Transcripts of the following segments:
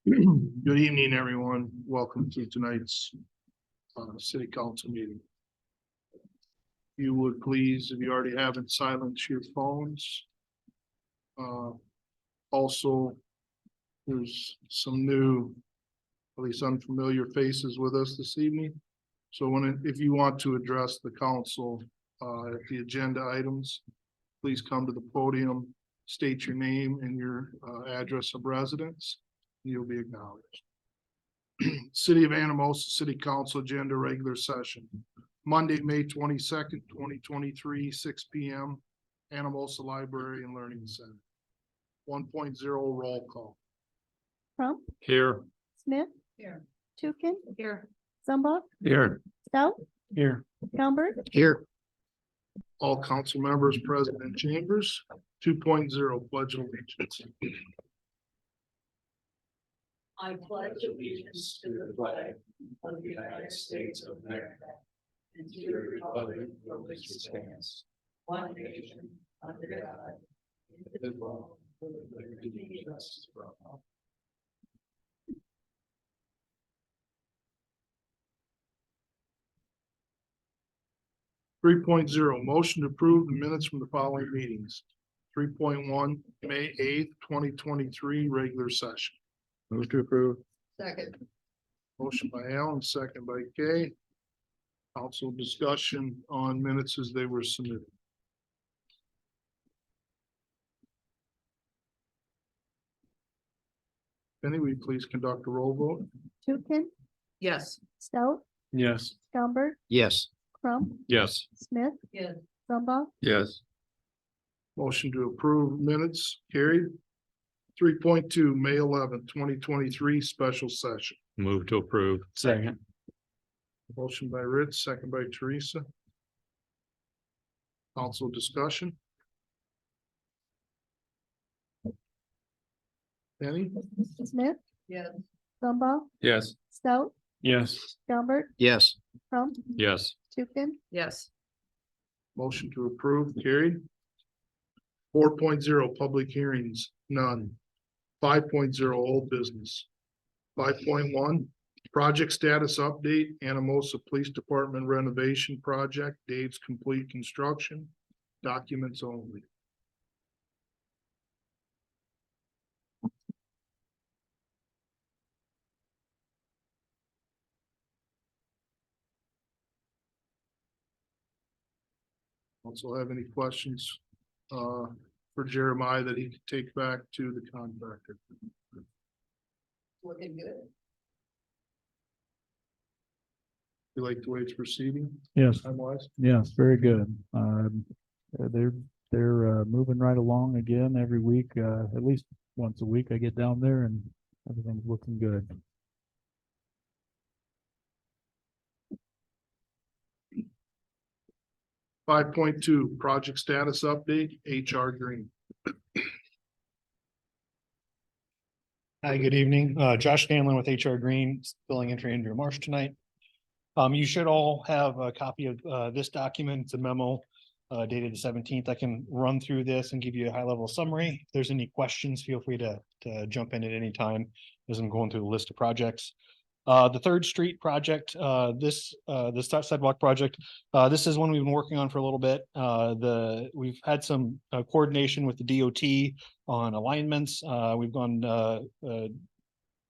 Good evening, everyone. Welcome to tonight's city council meeting. If you would please, if you already haven't, silence your phones. Also, there's some new, at least unfamiliar faces with us this evening. So if you want to address the council at the agenda items, please come to the podium, state your name and your address of residence. You'll be acknowledged. City of Anamosa City Council agenda regular session, Monday, May 22nd, 2023, 6 p.m. Anamosa Library and Learning Center. 1.0 roll call. Crump, Here. Smith, Here. Tukin, Here. Zumba, Here. Stout, Here. Schaumburg, Here. All council members present in chambers. 2.0 pledge of allegiance. I pledge allegiance to the flag of the United States of America and to the republic for which it stands, one nation, under God, indivisible, with liberty and justice for all. 3.0 motion to approve the minutes from the following meetings. 3.1 May 8th, 2023 regular session. Move to approve. Second. Motion by Alan, second by Kay. Council discussion on minutes as they were submitted. Penny, will you please conduct a roll vote? Tukin, Yes. Stout, Yes. Schaumburg, Yes. Crump, Yes. Smith, Yes. Zumba, Yes. Motion to approve minutes carried. 3.2 May 11th, 2023 special session. Move to approve. Second. Motion by Rich, second by Teresa. Council discussion. Penny? Smith, Yes. Zumba, Yes. Stout, Yes. Schaumburg, Yes. Crump, Yes. Tukin, Yes. Motion to approve carried. 4.0 public hearings, none. 5.0 old business. 5.1 project status update, Anamosa Police Department renovation project, Dave's complete construction, documents only. Also have any questions for Jeremiah that he could take back to the contractor? Looking good. You like the way it's proceeding? Yes, Time-wise? yes, very good. They're moving right along again every week. At least once a week I get down there and everything's looking good. Five point two, project status update, HR Green. Hi, good evening. Josh Scanlon with HR Green, filling in for Andrew Marsh tonight. You should all have a copy of this document. It's a memo dated the 17th. I can run through this and give you a high level summary. If there's any questions, feel free to jump in at any time as I'm going through the list of projects. The Third Street project, the sidewalk project, this is one we've been working on for a little bit. We've had some coordination with the DOT on alignments. We've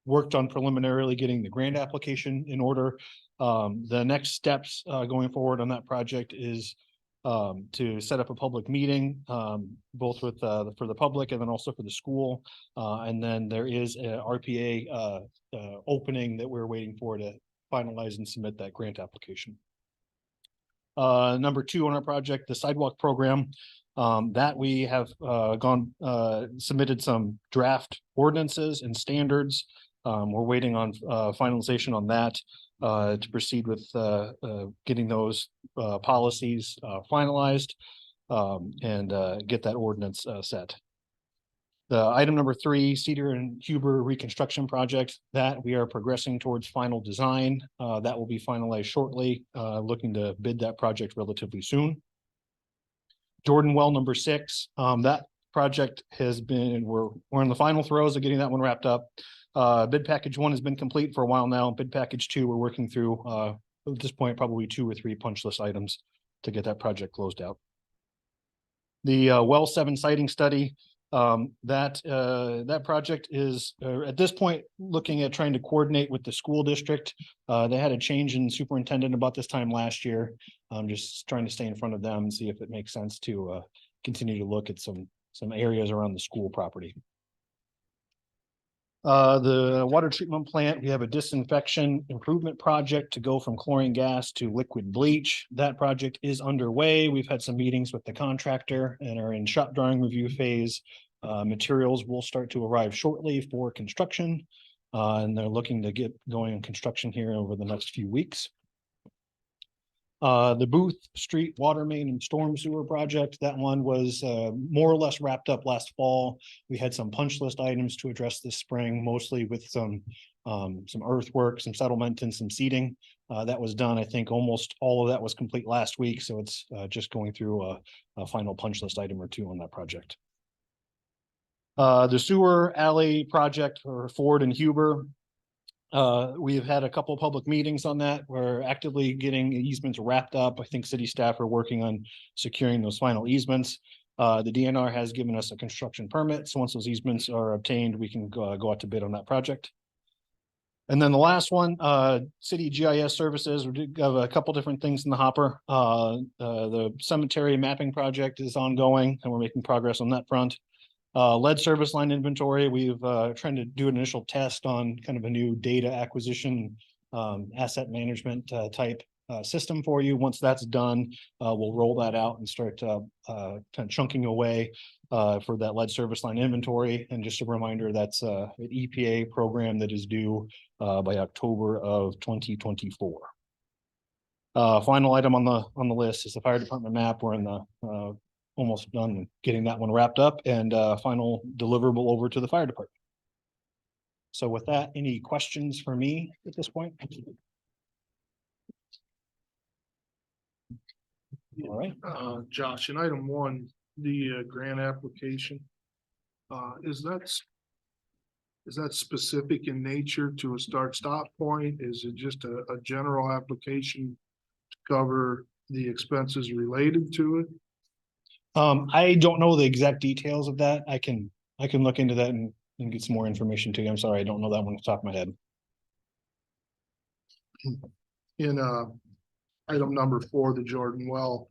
worked on preliminarily getting the grant application in order. The next steps going forward on that project is to set up a public meeting, both with for the public and then also for the school. And then there is a RPA opening that we're waiting for to finalize and submit that grant application. Number two on our project, the sidewalk program, that we have submitted some draft ordinances and standards. We're waiting on finalization on that to proceed with getting those policies finalized and get that ordinance set. The item number three, Cedar and Huber reconstruction project, that we are progressing towards final design. That will be finalized shortly, looking to bid that project relatively soon. Jordan Well number 6, that project has been, we're in the final throes of getting that one wrapped up. Bid package 1 has been complete for a while now. Bid package 2, we're working through, at this point, probably 2 or 3 punch list items to get that project closed out. The well 7 siting study, that project is at this point looking at trying to coordinate with the school district. They had a change in superintendent about this time last year. I'm just trying to stay in front of them and see if it makes sense to continue to look at some areas around the school property. The water treatment plant, we have a disinfection improvement project to go from chlorine gas to liquid bleach. That project is underway. We've had some meetings with the contractor and are in shop drawing review phase. Materials will start to arrive shortly for construction. And they're looking to get going on construction here over the next few weeks. The Booth Street Water Main and Storm Sewer Project, that one was more or less wrapped up last fall. We had some punch list items to address this spring, mostly with some earthwork, some settlement and some seeding. That was done. I think almost all of that was complete last week. So it's just going through a final punch list item or 2 on that project. The sewer alley project for Ford and Huber. We've had a couple of public meetings on that. We're actively getting easements wrapped up. I think city staff are working on securing those final easements. The DNR has given us a construction permit. So once those easements are obtained, we can go out to bid on that project. And then the last one, city GIS services. We did have a couple different things in the hopper. The cemetery mapping project is ongoing and we're making progress on that front. Lead service line inventory, we've trying to do an initial test on kind of a new data acquisition, asset management type system for you. Once that's done, we'll roll that out and start kind of chunking away for that lead service line inventory. And just a reminder, that's an EPA program that is due by October of 2024. Final item on the list is the fire department map. We're in the almost done getting that one wrapped up and final deliverable over to the fire department. So with that, any questions for me at this point? All right. Josh, in item 1, the grant application, is that specific in nature to a start-stop point? Is it just a general application to cover the expenses related to it? I don't know the exact details of that. I can look into that and get some more information to you. I'm sorry, I don't know that one off the top of my head. In item number 4, the Jordan well,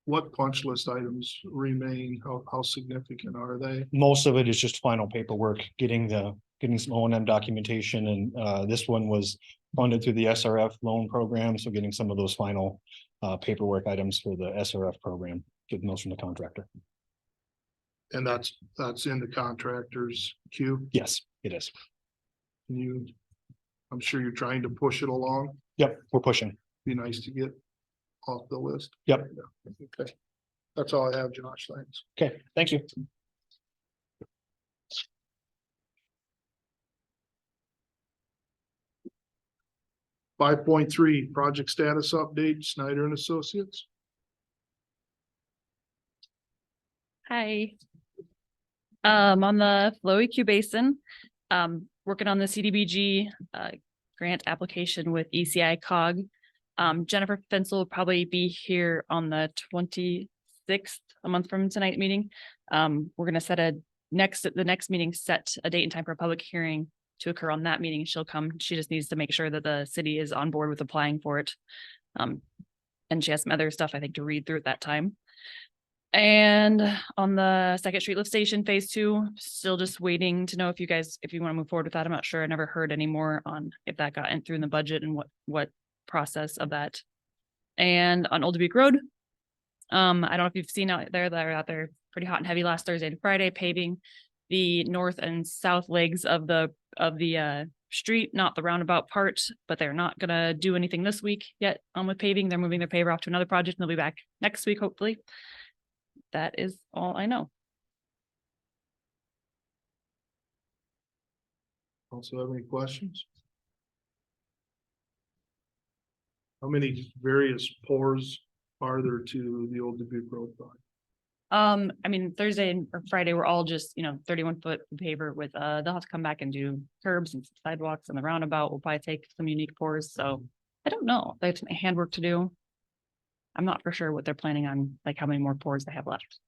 what punch list items remain? How significant are they? Most of it is just final paperwork, getting some O&M documentation, and this one was funded through the SRF loan program. So getting some of those final paperwork items for the SRF program, getting those from the contractor. And that's in the contractor's queue. Yes, it is. I'm sure you're trying to push it along. Yep, we're pushing. Be nice to get off the list. Yep. Okay. That's all I have, Josh. Thanks. Okay, thank you. Five point 3, project status update, Snyder and Associates. Hi. On the Flowy Q Basin, working on the CDBG grant application with ECI COG. Jennifer Fensel will probably be here on the 26th, a month from tonight meeting. We're gonna set the next meeting, set a date and time for a public hearing to occur on that meeting. She'll come. She just needs to make sure that the city is on board with applying for it. And she has some other stuff I think to read through at that time. And on the Second Street Lift Station Phase 2, still just waiting to know if you want to move forward with that. I'm not sure. I never heard any more on if that got through in the budget and what process of that. And on Old Dubuque Road, I don't know if you've seen out there that are out there pretty hot and heavy last Thursday and Friday, paving the north and south legs of the street, not the roundabout part, but they're not gonna do anything this week yet with paving. They're moving their paver off to another project and they'll be back next week, hopefully. That is all I know. Also have any questions? How many various pours are there to the Old Dubuque Road project? I mean, Thursday or Friday, we're all just, 31-foot paver with, they'll have to come back and do curbs and sidewalks and the roundabout. We'll probably take some unique pours, so I don't know. They have some handwork to do. I'm not for sure what they're planning on, like how many more pours they have left.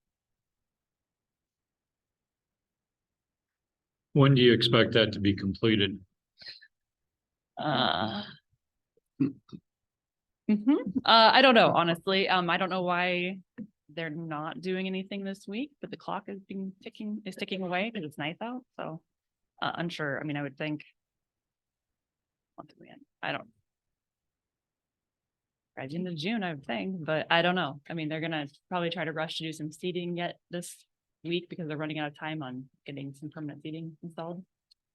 When do you expect that to be completed? I don't know, honestly. I don't know why they're not doing anything this week, but the clock is ticking away because it's nice out, so unsure. I mean, I would think. I don't. Right into June, I would think, but I don't know. I mean, they're gonna probably try to rush to do some seating yet this week because they're running out of time on getting some permanent seating installed.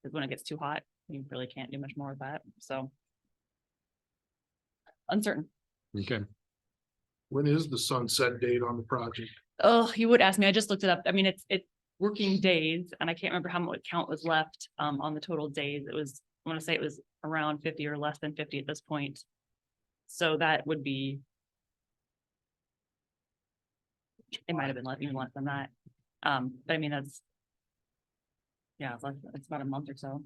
Because when it gets too hot, you really can't do much more with that, so. Uncertain. Okay. When is the sunset date on the project? Oh, you would ask me. I just looked it up. I mean, it's working days and I can't remember how much count was left on the total days. It was, I want to say it was around 50 or less than 50 at this point. So that would be. It might have been even less than that. But I mean, that's. Yeah, it's about a month or so.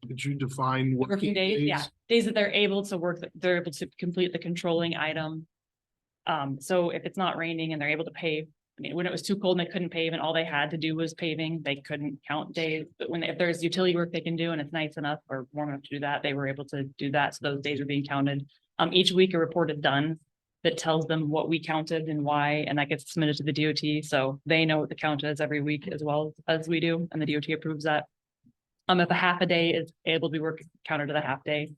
Did you define Working days, yeah, days that they're able to work, they're able to complete the controlling item. So if it's not raining and they're able to pave, I mean, when it was too cold and they couldn't pave and all they had to do was paving, they couldn't count days. But if there's utility work they can do and it's nice enough or warm enough to do that, they were able to do that. So those days are being counted. Each week a report is done that tells them what we counted and why, and that gets submitted to the DOT. So they know what the count is every week as well as we do, and the DOT approves that. If a half a day is able to be counted to the half day.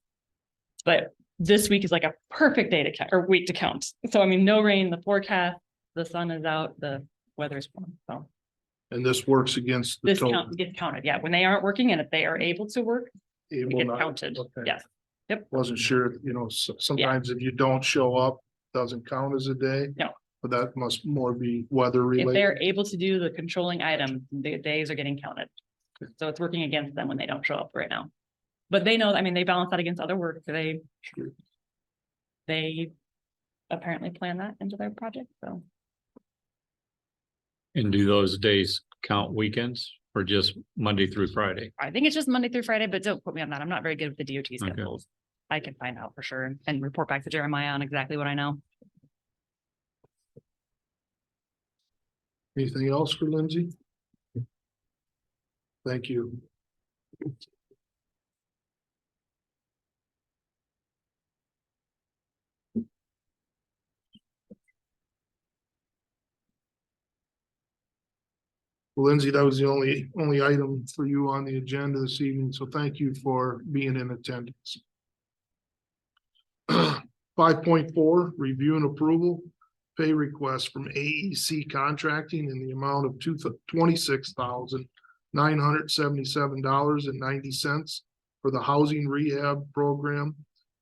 But this week is like a perfect day to count or week to count. So I mean, no rain, the forecast, the sun is out, the weather is warm. So And this works against the this total. count gets counted. Yeah, when they aren't working and if they are able to work, it Able gets not- counted. okay. Yes. Yep. Wasn't sure, sometimes if you don't show up, doesn't count as a day. No. But that must more be weather If related. they're able to do the controlling item, the days are getting counted. So it's working against them when they don't show up right now. But they know, I mean, they balance that against other work. They apparently plan that into their project, so. And do those days count weekends or just Monday through Friday? I think it's just Monday through Friday, but don't put me on that. I'm not very good with the DOT schedules. I can find out for sure and report back to Jeremiah on exactly what I know. Anything else for Lindsay? Thank you. Well, Lindsay, that was the only item for you on the agenda this evening, so thank you for being in attendance. 5.4, review and approval, pay request from AEC Contracting in the amount of $26,977.90 for the housing rehab program,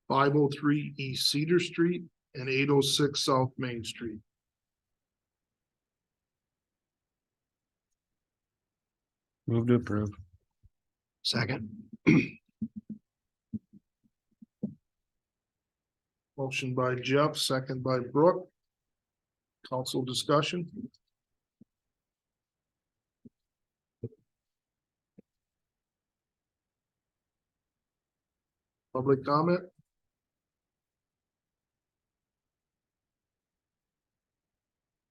503 East Cedar Street and 806 South Main Street. Move to approve. Second. Motion by Jeff, second by Brooke. Council discussion. Public comment.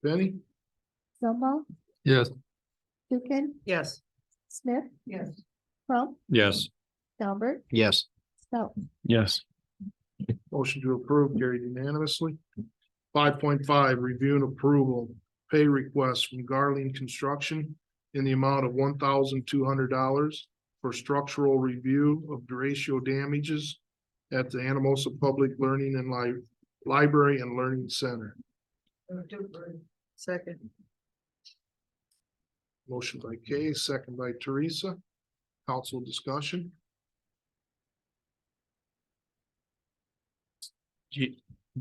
Benny? Zumba, Yes. Tukin, Yes. Smith, Yes. Crump, Yes. Albert, Yes. Stout. Yes. Motion to approve carried unanimously. 5.5, review and approval, pay request from Garland Construction in the amount of $1,200 for structural review of derecho damages at the Anamosa Public Learning and Library and Learning Center. Second. Motion by Kay, second by Teresa. Council discussion. Do you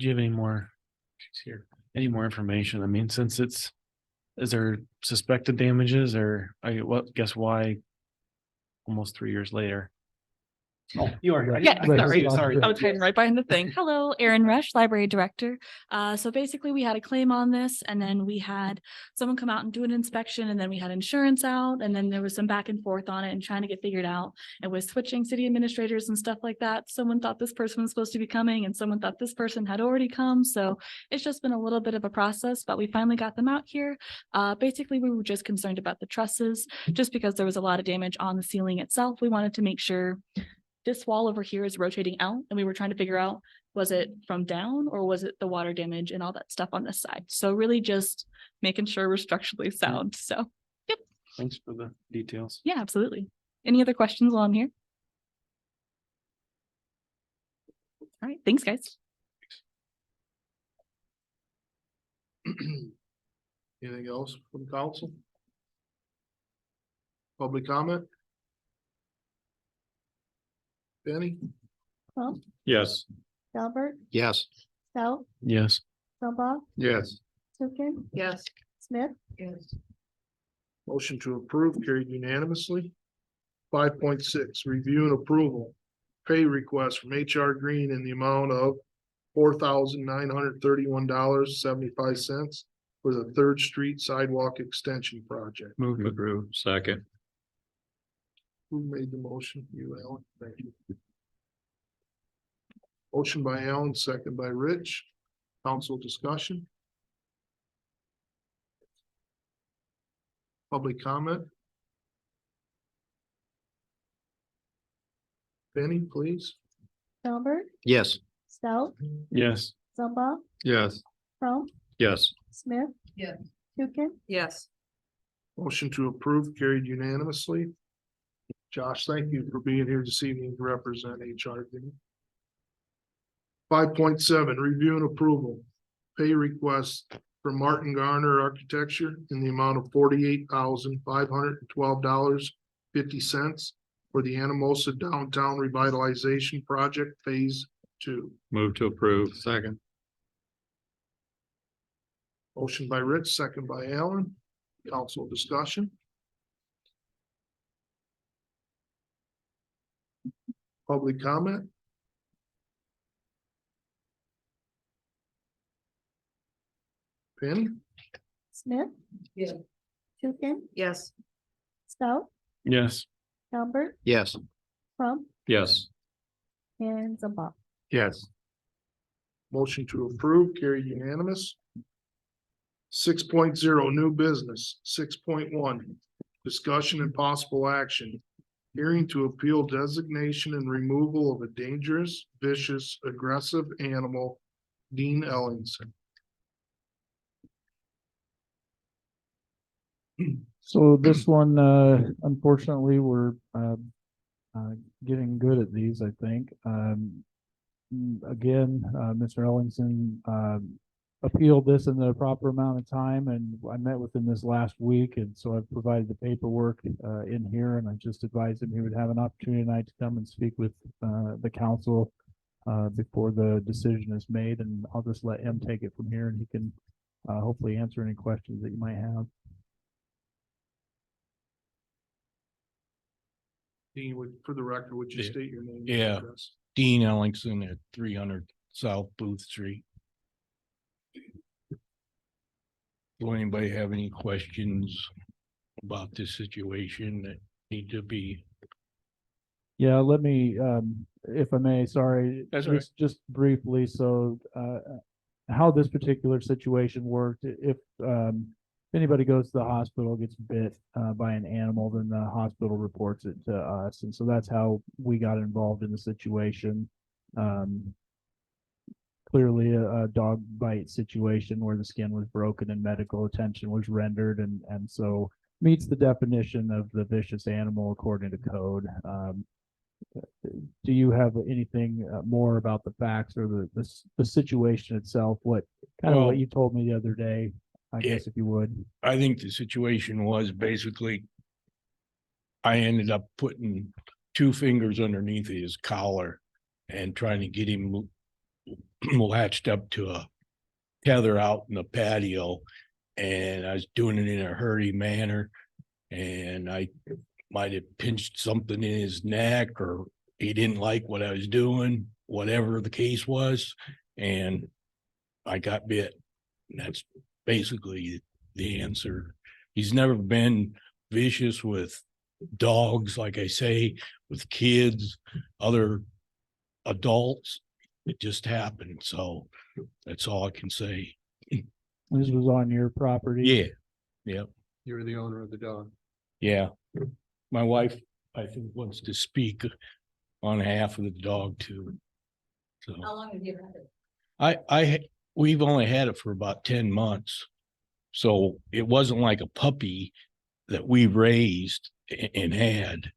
have any more? She's here. Any more information? I mean, since is there suspected damages or guess why? Almost 3 years later. Oh, you are. Yeah, sorry. Sorry. I was hiding right behind the thing. Hello, Erin Rush, Library Director. So basically we had a claim on this and then we had someone come out and do an inspection and then we had insurance out and then there was some back and forth on it and trying to get figured out. It was switching city administrators and stuff like that. Someone thought this person was supposed to be coming and someone thought this person had already come. So it's just been a little bit of a process, but we finally got them out here. Basically, we were just concerned about the trusses, just because there was a lot of damage on the ceiling itself. We wanted to make sure this wall over here is rotating out and we were trying to figure out, was it from down or was it the water damage and all that stuff on this side? So really just making sure we're structurally sound. So, yep. Thanks for the details. Yeah, absolutely. Any other questions while I'm here? All right, thanks, guys. Anything else from council? Public comment? Benny? Trump, Yes. Albert, Yes. Stout, Yes. Zumba, Yes. Tukin, Yes. Smith, Yes. Motion to approve carried unanimously. 5.6, review and approval. Pay request from HR Green in the amount of $4,931.75 for the Third Street Sidewalk Extension Project. Move to approve. Second. Who made the motion? You, Alan? Thank you. Motion by Alan, second by Rich. Council discussion. Public comment. Benny, please. Albert, Yes. Stout, Yes. Zumba, Yes. Trump, Yes. Smith. Yes. Tukin, Yes. Motion to approve carried unanimously. Josh, thank you for being here this evening to represent HR. 5.7, review and approval. Pay request for Martin Garner Architecture in the amount of $48,512.50 for the Anamosa Downtown Revitalization Project Phase 2. Move to approve. Second. Motion by Rich, second by Alan. Council discussion. Public comment. Penny? Smith. Yes. Tukin, Yes. Stout, Yes. Albert, Yes. Trump, Yes. and Zumba. Yes. Motion to approve, carried unanimous. 6.0, new business. 6.1, discussion and possible action. Hearing to appeal designation and removal of a dangerous, vicious, aggressive animal, Dean Ellingson. So this one, unfortunately, we're getting good at these, I think. Again, Mr. Ellingson appealed this in the proper amount of time, and I met with him this last week, and so I've provided the paperwork in here, and I just advised him he would have an opportunity tonight to come and speak with the council before the decision is made, and I'll just let him take it from here, and he can hopefully answer any questions that you might have. Dean, for the record, would you Yeah. state your name? and Yeah. address? Dean Ellingson at 300 South Booth Street. Do anybody have any questions about this situation that need to be? Yeah, let me, if I may, sorry. That's all right. Just briefly, so, how this particular situation worked, if anybody goes to the hospital, gets bit, by an animal, then the hospital reports it to us, and so that's how we got involved in the situation. Clearly a dog bite situation where the skin was broken and medical attention was rendered, and so meets the definition of the vicious animal according to code. Do you have anything more about the facts or the situation itself? What kind of Well, what you told me the other day, I yeah. guess, if you would. I think the situation was basically I ended up putting 2 fingers underneath his collar and trying to get him latched up to a tether out in the patio. And I was doing it in a hurry manner. And I might have pinched something in his neck or he didn't like what I was doing, whatever the case was, and I got bit. And that's basically the answer. He's never been vicious with dogs, like I say, with kids, other adults. It just happened. So that's all I can say. This was on your property? Yeah. Yep. You're the owner of the dog. Yeah. My wife, I think, wants to speak on behalf of the dog too. So How long have you had it? we've only had it for about 10 months. So it wasn't like a puppy that we raised and had.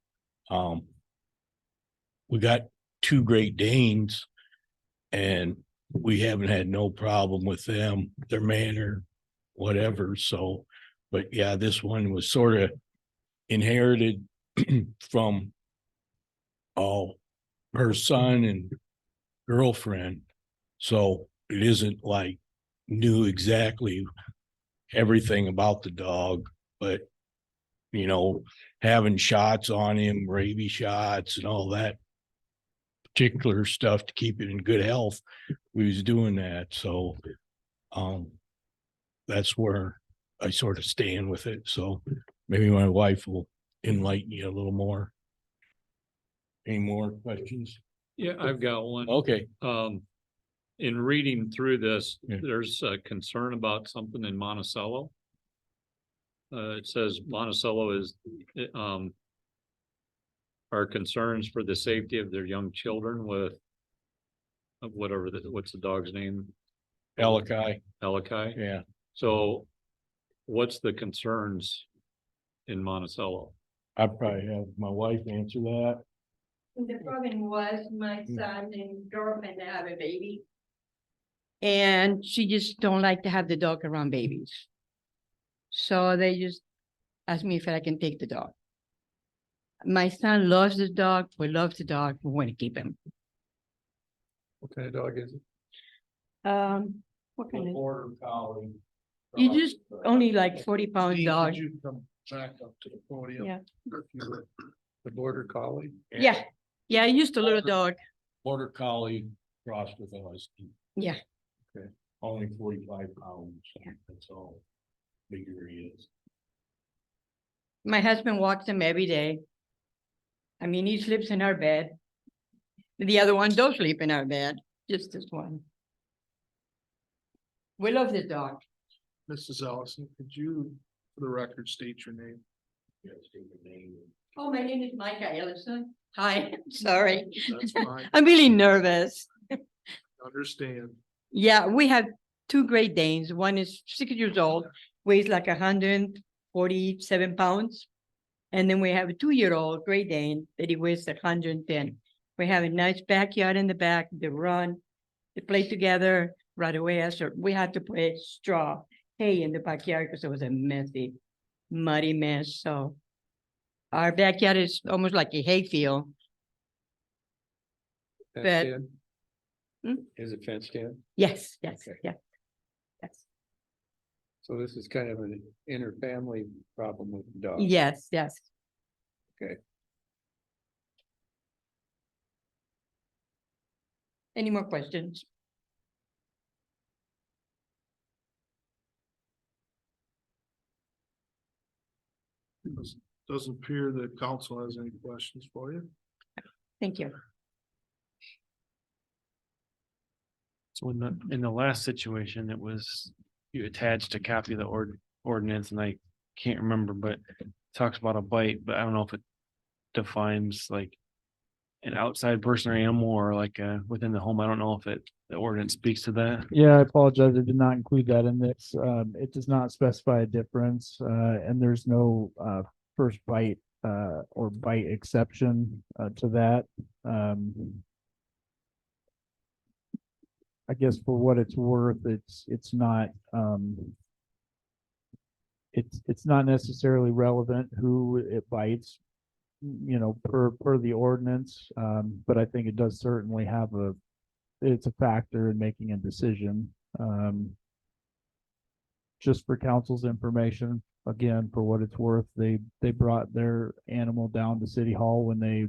We got 2 Great Danes and we haven't had no problem with them, their manner, whatever. So, but yeah, this one was sort of inherited from her son and girlfriend. So it isn't like knew exactly everything about the dog, but you know, having shots on him, rabies shots and all that particular stuff to keep it in good health, we was doing that. So that's where I sort of stand with it. So maybe my wife will enlighten you a little more. Any more questions? Yeah, I've got one. Okay. In reading through this, Yeah. there's a concern about something in Monticello. It says Monticello is, are concerns for the safety of their young children with whatever, what's the dog's name? Alakai. Alakai. Yeah. So what's the concerns in Monticello? I'd probably have my wife answer that. The problem was my son and girlfriend have a baby. And she just don't like to have the dog around babies. So they just asked me if I can take the dog. My son loves the dog, we love the dog, we want to keep him. What kind of dog is it? What kind of, Border collie. you just only like 40-pound Dean, dog. could you come back up to the podium? Yeah. The border collie? Yeah, yeah, I used a little dog. Border collie crossed with a husky. Yeah. Okay. Only 45 pounds. Yeah. That's all. Bigger he is. My husband walks him every day. I mean, he sleeps in our bed. The other one don't sleep in our bed, just this one. We love this dog. Mrs. Ellison, could you, for the record, state your name? Yeah, state your name. Oh, my name is Micah Ellison. Hi, sorry. That's fine. I'm really nervous. Understand. Yeah, we have 2 Great Danes. One is 6 years old, weighs like 147 pounds. And then we have a 2-year-old Great Dane that he weighs 110. We have a nice backyard in the back. They run, they play together right away. After we had to put straw hay in the backyard because it was a messy, muddy mess. So our backyard is almost like a hayfield. But Is it fenced in? yes, yes, Okay. yes, yes, So this is kind of an inter-family problem with the dog. yes, yes. Okay. Any more questions? Doesn't appear that council has any questions for you. Thank you. So in the last situation, it was, you attached a copy of the ordinance and I can't remember, but it talks about a bite, but I don't know if it defines like an outside person or animal or like within the home. I don't know if the ordinance speaks to that. Yeah, I apologize. I did not include that in this. It does not specify a difference, and there's no first bite or bite exception to that. I guess for what it's worth, it's not it's not necessarily relevant who it bites, you know, per the ordinance. But I think it does certainly have it's a factor in making a decision. Just for council's information, again, for what it's worth, they brought their animal down to City Hall when they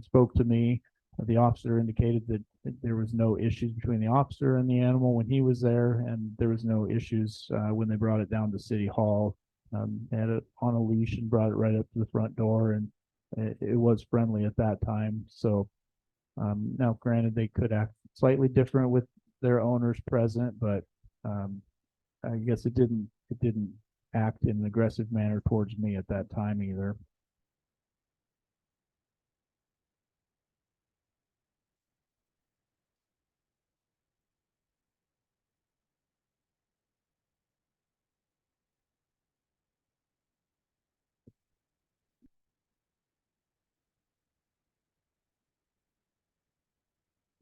spoke to me. The officer indicated that there was no issues between the officer and the animal when he was there, and there was no issues when they brought it down to City Hall. They had it on a leash and brought it right up to the front door, and it was friendly at that time. So now, granted, they could act slightly different with their owners present, but I guess it didn't act in an aggressive manner towards me at that time either.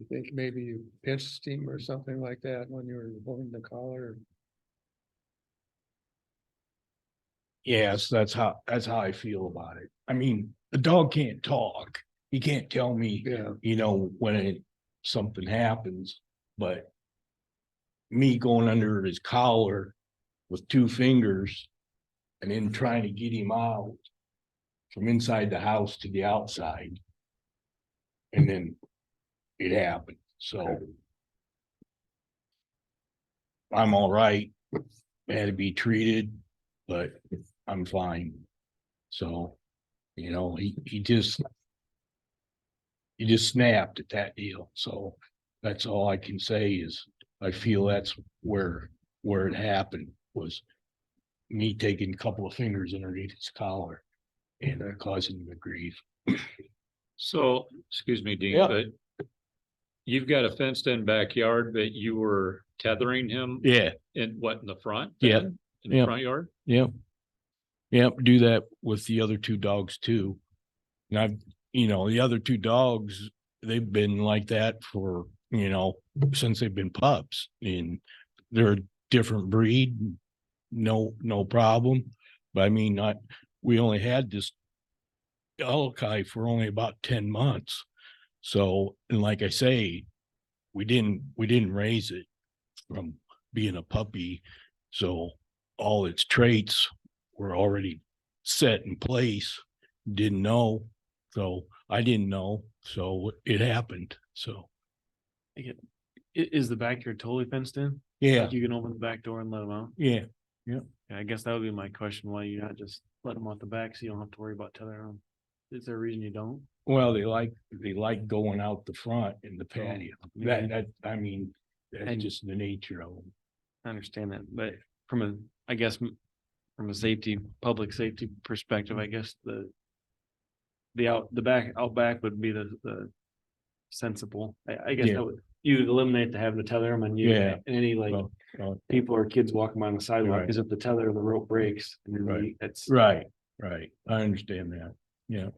You think maybe you pinched him or something like that when you were holding the collar? Yes, that's how I feel about it. I mean, the dog can't talk. He can't tell me, you know, when something happens, but me going under his collar with 2 fingers and then trying to get him out from inside the house to the outside. And then it happened, so. I'm all right. Had to be treated, but I'm fine. So, you know, he just snapped at that deal. So that's all I can say is I feel that's where it happened, was me taking a couple of fingers underneath his collar and causing him to grieve. So, excuse me, Dean, Yeah. but you've got a fenced in backyard, but you were tethering him Yeah, in the front? Yeah. then? In the Yeah. front yard? yep. Yep, do that with the other 2 dogs too. And I've, you know, the other 2 dogs, they've been like that for, you know, since they've been pups, and they're a different breed. No problem. But I mean, we only had this Alakai for only about 10 months. So, and like I say, we didn't raise it from being a puppy. So all its traits were already set in place. Didn't know. So I didn't know. So it happened. So Is the backyard totally fenced in? yeah, Like you can open the back door and let them out? yeah. Yeah, I guess that would be my question. Why you not just let them out the back so you don't have to worry about tethering them? Is there a reason you don't? Well, they like going out the front in the patio. yeah. I mean, that's And- just the nature of them. I understand that, but I guess from a public safety perspective, I guess out back would be the sensible. I guess Yeah. you'd eliminate the having to tether them and Yeah. and any people or kids walking by on the sidewalk, Right. because if the tether or the rope breaks, and then Right. it's Right. I understand that. Yeah.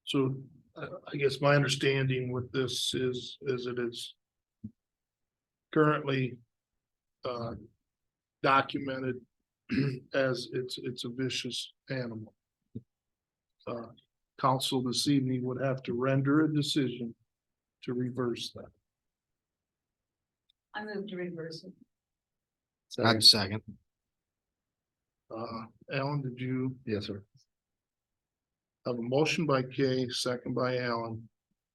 So I guess my understanding with this is it is currently documented as it's a vicious animal. Council this evening would have to render a decision to reverse that. I move to reverse it. I'd second. Alan, did you Yes, sir. have a motion by Kay, second by Alan,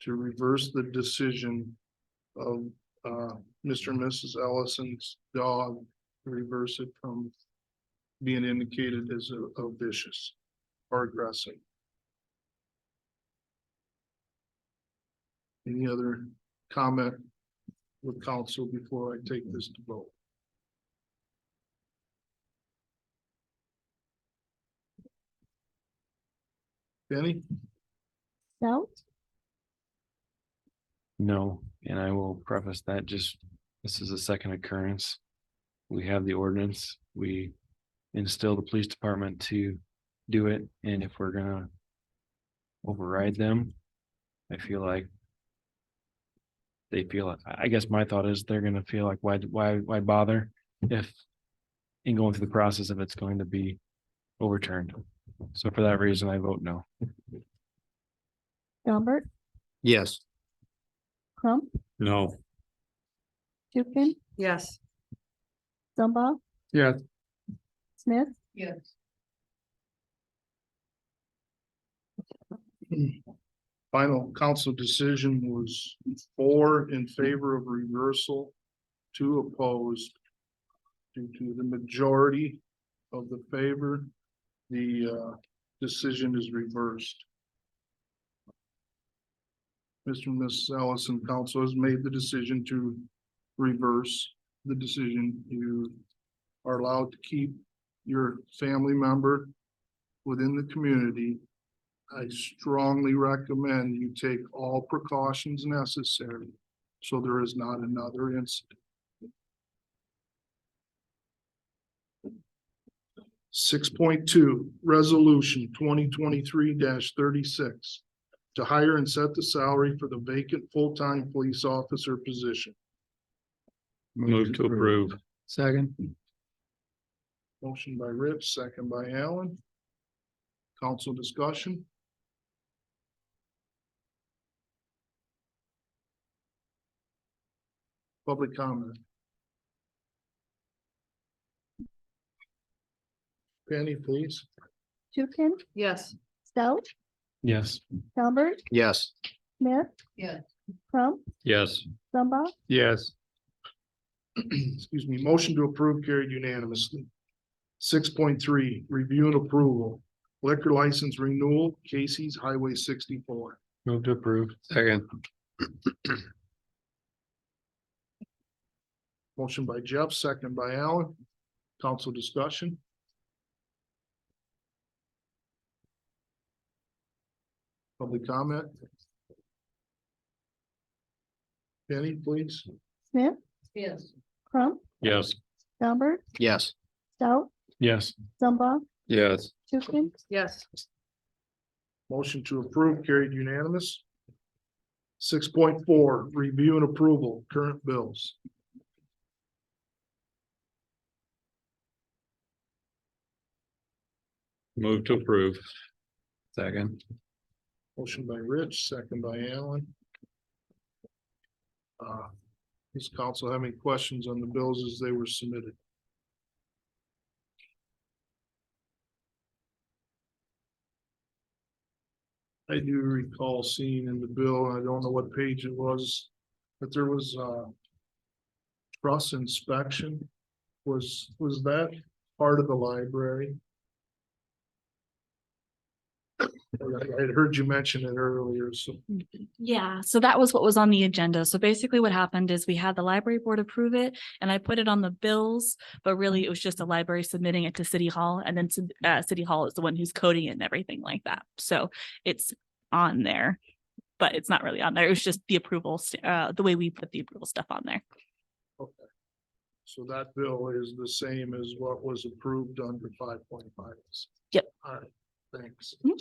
to reverse the decision of Mr. and Mrs. Ellison's dog, to reverse it from being indicated as a vicious or aggressive? Any other comment with council before I take this to vote? Benny? Stout, no, and I will preface that this is a second occurrence. We have the ordinance, we instill the police department to do it, and if we're gonna override them, I feel like I guess my thought is they're gonna feel like, why bother if in going through the process if it's going to be overturned. So for that reason, I vote no. Gumbert, Yes. Crump, No. Tukin, Yes. Zumba, Yes. Smith, Yes. Final council decision was 4 in favor of reversal, 2 opposed. Due to the majority of the favor, the decision is reversed. Mr. and Mrs. Ellison, council has made the decision to reverse the decision. You are allowed to keep your family member within the community. I strongly recommend you take all precautions necessary so there is not another incident. 6.2, resolution 2023-36 to hire and set the salary for the vacant full-time police officer position. Move to approve. Second. Motion by Rich, second by Allen. Council discussion. Public comment. Penny, please. Tukin, Yes. Stout, Yes. Gumbert, Yes. Smith, Yes. Crump, Yes. Zumba, Yes. Excuse me, motion to approve carried unanimously. 6.3, review and approval, liquor license renewal, Casey's Highway 64. Move to approve. Second. Motion by Jeff, second by Allen. Council discussion. Public comment. Penny, please. Smith, Yes. Crump, Yes. Gumbert, Yes. Stout, Yes. Zumba, Yes. Tukin, Yes. Motion to approve carried unanimous. 6.4, review and approval, current bills. Move to approve. Second. Motion by Rich, second by Allen. Does council have any questions on the bills as they were submitted? I do recall seeing in the bill, and I don't know what page it was, but there was truss inspection. Was that part of the library? I had heard you mention it earlier, so. Yeah, so that was what was on the agenda. So basically what happened is we had the library board approve it and I put it on the bills, but really it was just the library submitting it to City Hall and then City Hall is the one who's coding it and everything like that. So it's on there, but it's not really on there. It was just the approval, the way we put the approval stuff on there. Okay. So that bill is the same as what was approved under 5.5. Yep. All right, thanks. Mhm.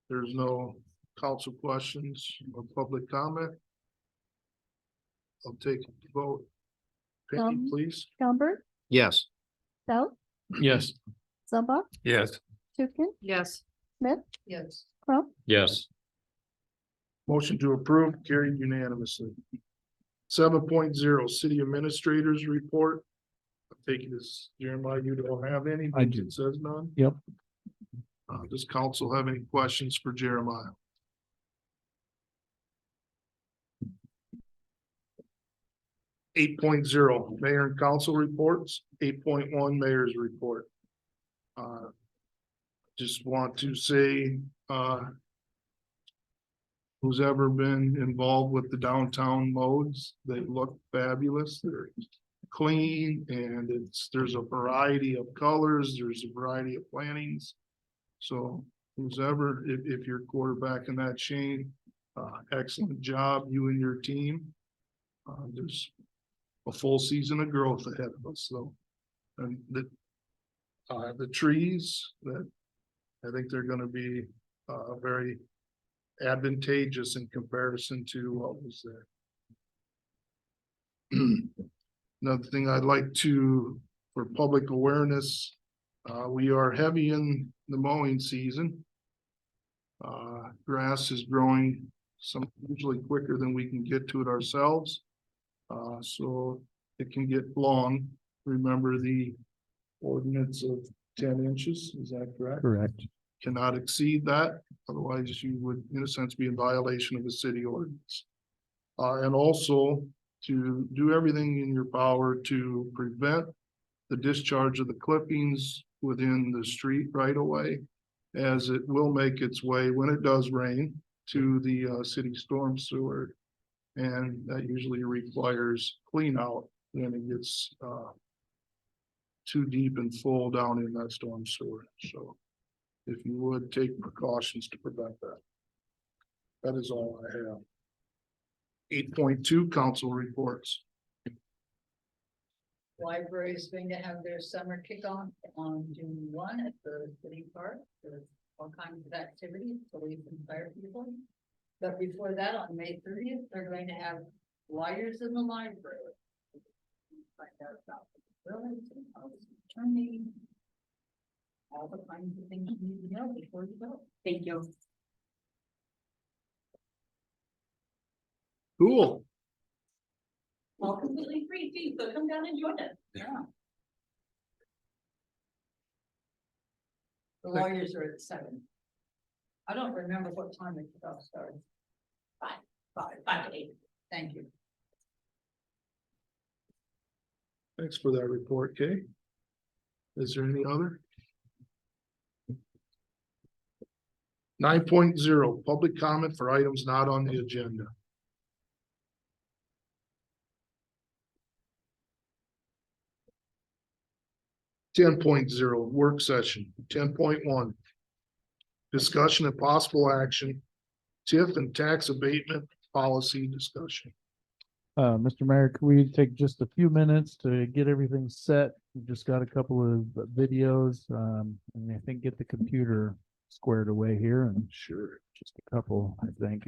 There's no council questions or public comment. I'll take a vote. Penny, please. Gumbert, Yes. Stout, Yes. Zumba, Yes. Tukin, Yes. Smith, Yes. Crump, Yes. Motion to approve carried unanimously. 7.0, city administrators report. I'm taking this, Jeremiah, you don't have any? I do. It says none. Yep. Does council have any questions for Jeremiah? Eight point zero, mayor and council reports. 8.1, mayor's report. Just want to say, who's ever been involved with the downtown modes, they look fabulous. They're clean and there's a variety of colors, there's a variety of plantings. So who's ever, if you're quarterbacking that chain, excellent job, you and your team. There's a full season of growth ahead of us, so. And the trees that, I think they're gonna be, very advantageous in comparison to what was there. Another thing I'd like to, for public awareness, We are heavy in the mowing season. Grass is growing usually quicker than we can get to it ourselves. So it can get long. Remember the ordinance of 10 inches, is that correct? Correct. Cannot exceed that, otherwise you would, in a sense, be in violation of the city ordinance. And also to do everything in your power to prevent the discharge of the clippings within the street right away, as it will make its way when it does rain to the city storm sewer. And that usually requires clean out when it gets too deep and full down in that storm sewer. So if you would take precautions to prevent that. That is all I have. 8.2 council reports. Library is going to have their summer kickoff on June 1 at the city park. There's all kinds of activities, police and fire people. But before that, on May 30th, they're going to have liars in the library. Find out about the buildings and how it's turning. All the kinds of things you need to know before you go. Thank you. Cool. All completely free fees, so come down and join us. Yeah. The lawyers are at 7. I don't remember what time the kickoff starts. 5 to 8. Thank you. Thanks for that report, Kay. Is there any other? 9.0, public comment for items not on the agenda. 10.0, work session. 10.1, discussion and possible action, TIF and tax abatement policy discussion. Mr. Mayor, can we take just a few minutes to get everything set? We've just got a couple of videos, and I think get the computer squared away here and Sure. just a couple, I think.